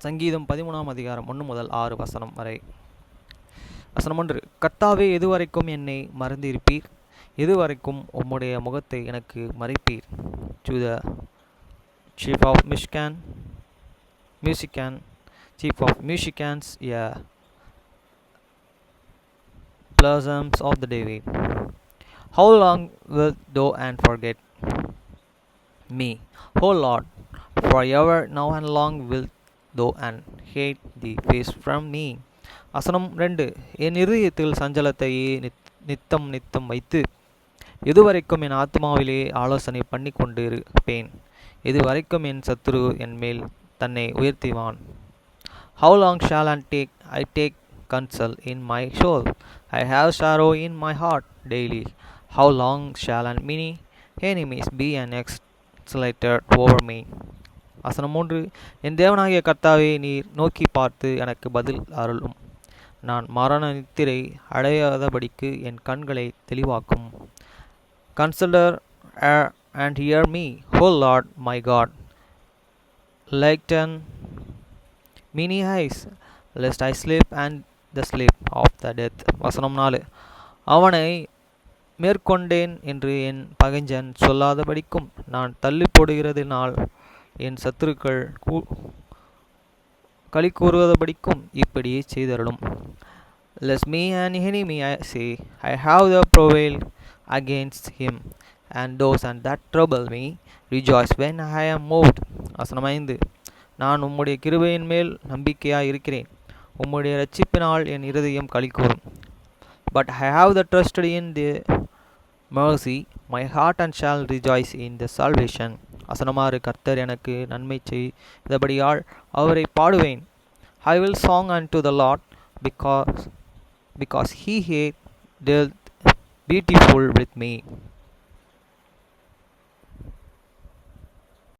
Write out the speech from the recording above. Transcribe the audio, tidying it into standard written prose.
சங்கீதம் 13 அதிகாரம் 1 முதல் 6 வசனம் வரை. வசனம் 1. கர்த்தாவே, எதுவரைக்கும் என்னை மறந்திருப்பீர்? எதுவரைக்கும் உம்முடைய முகத்தை எனக்கு மறைப்பீர்? To the chief of musicians, blossoms of the David. How long wilt thou and forget me, O Lord? Forever now and long wilt thou and hate thee face from me. வசனம் 2. என் இருதயத்தில் சஞ்சலத்தையே நித்தம் வைத்து எதுவரைக்கும் என் ஆத்மாவிலே ஆலோசனை பண்ணி கொண்டு இருப்பேன்? எதுவரைக்கும் என் சத்துரு என் மேல் தன்னை உயர்த்திவான்? How long shall I take counsel in my soul? I have sorrow in my heart daily. How long shall many enemies be exalted over me? வசனம் 3. என் தேவனாகிய கர்த்தாவே, நீர் நோக்கி பார்த்து எனக்கு பதில் அருளும். நான் மரண நித்திரை அடையாதபடிக்கு என் கண்களை தெளிவாக்கும். Consider and hear me, O Lord my God. Lighten mine eyes, lest I sleep and the sleep of the death. வசனம் 4. அவனை மேற்கொண்டேன் என்று என் பகைஞன் சொல்லாதபடிக்கும் நான் தள்ளி போடுகிறதினால் என் சத்துருக்கள் களி கூறுவதபடிக்கும் இப்படியே செய்தருளும். Lest me an enemy say, I have the prevail against him, and those and that trouble me rejoice when I am moved. வசனம் 5. நான் உம்முடைய கிருபையின் மேல் நம்பிக்கையாய் இருக்கிறேன், உம்முடைய இரட்சிப்பினால் என் இருதயம் களி கூறும். But I have the trusted in the mercy, my heart and shall rejoice in the salvation. வசனம் 6. கர்த்தர் எனக்கு நன்மை செய்தபடியால் அவரை பாடுவேன். I will song unto the Lord, because he hath dealt beautiful with me.